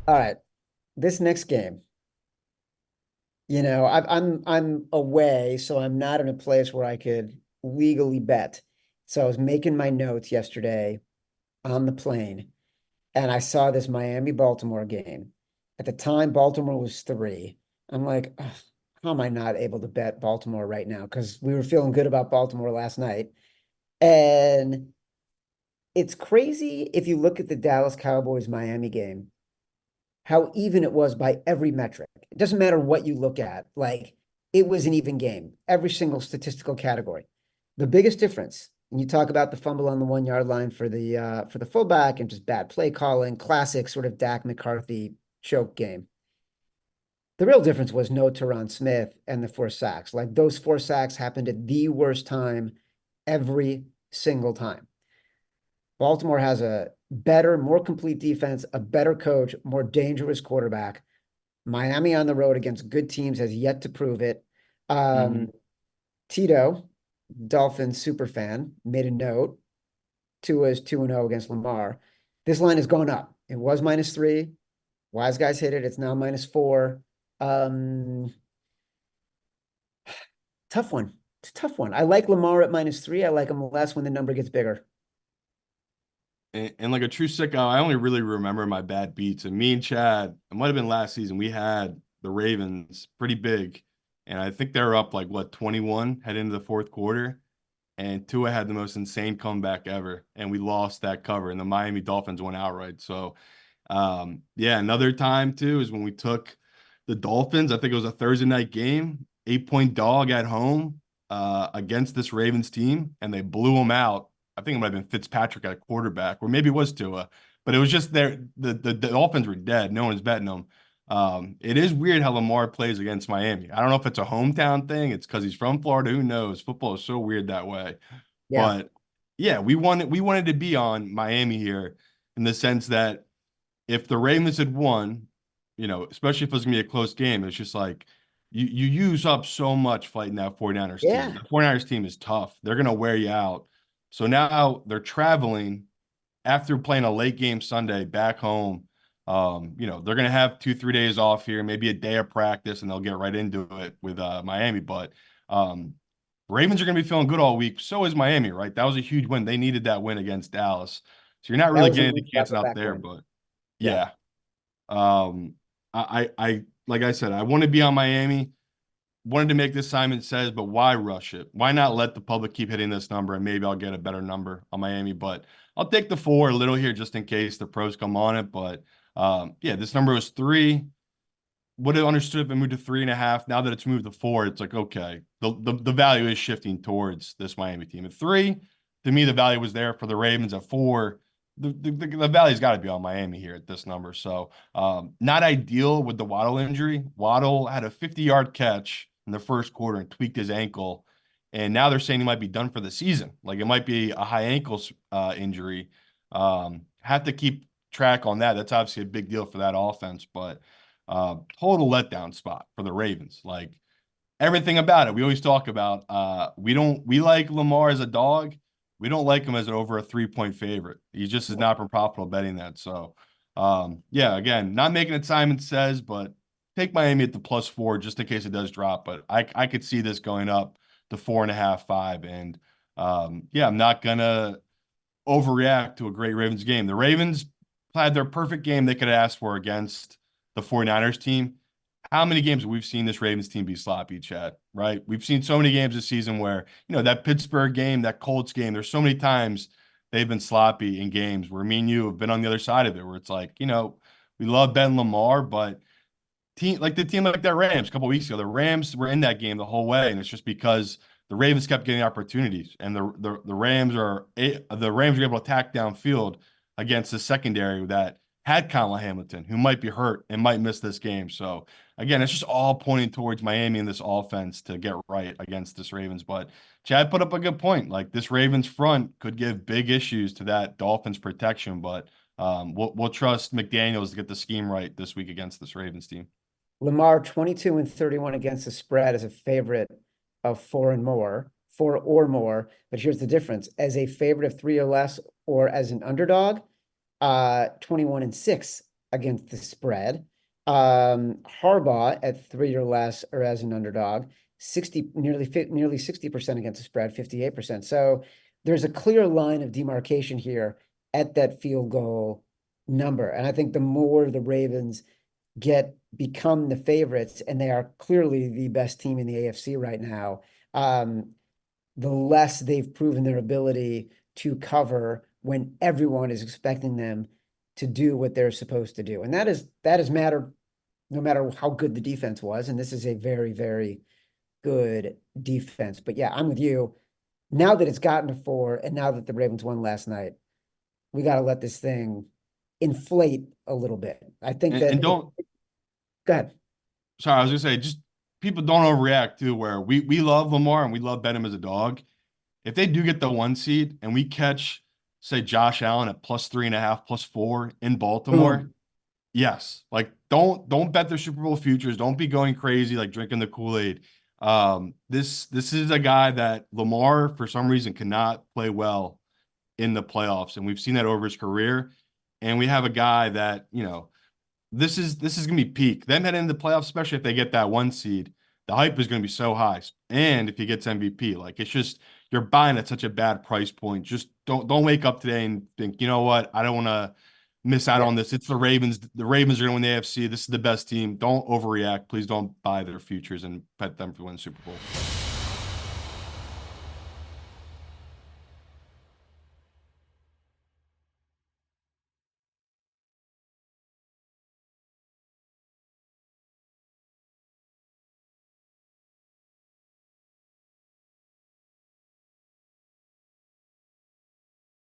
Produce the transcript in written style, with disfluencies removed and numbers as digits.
All right. This next game, I'm away, so I'm not in a place where I could legally bet. So I was making my notes yesterday on the plane, and I saw this Miami-Baltimore game. At the time, Baltimore was 3. I'm like, "Ugh, how am I not able to bet Baltimore right now?" Because we were feeling good about Baltimore last night. And it's crazy if you look at the Dallas Cowboys Miami game, how even it was by every metric. It doesn't matter what you look at. Like, it was an even game, every single statistical category. The biggest difference, and you talk about the fumble on the 1 yard line for the fullback and just bad play calling, classic sort of Dak McCarthy choke game. The real difference was no Teron Smith and the 4 sacks. Like, those 4 sacks happened at the worst time every single time. Baltimore has a better, more complete defense, a better coach, more dangerous quarterback. Miami on the road against good teams has yet to prove it. Hmm. Um, Tito, Dolphins super fan, made a note. Tua is 2-0 against Lamar. This line has gone up. It was -3. Wise guys hit it. It's now -4. Um, Tough one. It's a tough one. I like Lamar at -3. I like him less when the number gets bigger. And like a true sicko, I only really remember my bad beats. And me and Chad, it might have been last season, we had the Ravens pretty big. And I think they were up like what, 21 heading into the fourth quarter. And Tua had the most insane comeback ever. And we lost that cover. And the Miami Dolphins went outright. So yeah, another time too is when we took the Dolphins. I think it was a Thursday night game, 8-point dog at home against this Ravens team, and they blew them out. I think it might have been Fitzpatrick at quarterback, or maybe it was Tua, but it was just there. The Dolphins were dead. No one's betting them. It is weird how Lamar plays against Miami. I don't know if it's a hometown thing. It's because he's from Florida. Who knows? Football is so weird that way. Yeah. But yeah, we wanted to be on Miami here in the sense that if the Ravens had won, especially if it was gonna be a close game, it's just like you use up so much fighting that 49ers team. Yeah. The 49ers team is tough. They're gonna wear you out. So now they're traveling after playing a late game Sunday back home. They're gonna have 2, 3 days off here, maybe a day of practice, and they'll get right into it with Miami. But um, Ravens are gonna be feeling good all week. So is Miami, right? That was a huge win. They needed that win against Dallas. So you're not That really was a getting move the about Kansas the out there, backbone. but Yeah. yeah. Um, like I said, I want to be on Miami. Wanted to make this Simon Says, but why rush it? Why not let the public keep hitting this number and maybe I'll get a better number on Miami? But I'll take the 4 a little here just in case the pros come on it. But yeah, this number was 3. Would have understood if it moved to 3.5. Now that it's moved to 4, it's like okay, the value is shifting towards this Miami team. At 3, to me, the value was there for the Ravens. At 4, the value's got to be on Miami here at this number. So not ideal with the Waddle injury. Waddle had a 50-yard catch in the first quarter and tweaked his ankle, and now they're saying he might be done for the season. Like it might be a high ankle injury. Have to keep track on that. That's obviously a big deal for that offense, but. Total letdown spot for the Ravens. Like everything about it. We always talk about we like Lamar as a dog. We don't like him as an over a 3-point favorite. He just has not been profitable betting that. So yeah, again, not making it Simon Says, but take Miami at the +4 just in case it does drop. But I could see this going up to 4.5, 5. And yeah, I'm not gonna overreact to a great Ravens game. The Ravens had their perfect game they could have asked for against the 49ers team. How many games have we seen this Ravens team be sloppy, Chad? Right? We've seen so many games this season where, that Pittsburgh game, that Colts game, there's so many times they've been sloppy in games where me and you have been on the other side of it, where it's like, we love Ben Lamar, but the team like that Rams a couple weeks ago, the Rams were in that game the whole way, and it's just because the Ravens kept getting opportunities, and the Rams were able to attack downfield against the secondary that had Kyle Hamilton, who might be hurt and might miss this game. So again, it's just all pointing towards Miami and this offense to get right against this Ravens. But Chad put up a good point. Like this Ravens front could give big issues to that Dolphins protection, but we'll trust McDaniels to get the scheme right this week against this Ravens team. Lamar 22 and 31 against the spread as a favorite of 4 or more. But here's the difference: as a favorite of 3 or less, or as an underdog, 21 and 6 against the spread. Harbaugh at 3 or less or as an underdog, 60 nearly 60% against the spread, 58%. So there's a clear line of demarcation here at that field goal number. And I think the more the Ravens become the favorites, and they are clearly the best team in the AFC right now, the less they've proven their ability to cover when everyone is expecting them to do what they're supposed to do. And that has mattered no matter how good the defense was. And this is a very, very good defense. But yeah, I'm with you. Now that it's gotten to 4, and now that the Ravens won last night, we got to let this thing inflate a little bit. I think And that don't, go ahead. sorry, I was gonna say, just people don't overreact too, where we love Lamar and we love bet him as a dog. If they do get the 1 seed and we catch, say, Josh Allen at +3.5, +4 in Baltimore, Boom. yes, like don't bet their Super Bowl futures. Don't be going crazy like drinking the Kool-Aid. This is a guy that Lamar for some reason cannot play well in the playoffs, and we've seen that over his career. And we have a guy that, this is gonna be peak. Them heading into the playoffs, especially if they get that 1 seed, the hype is gonna be so high. And if he gets MVP, like it's just you're buying at such a bad price point. Just don't wake up today and think, you know what, I don't want to miss out Yeah. on this. It's the Ravens. The Ravens are gonna win the AFC. This is the best team. Don't overreact. Please don't buy their futures and bet them for win the Super Bowl.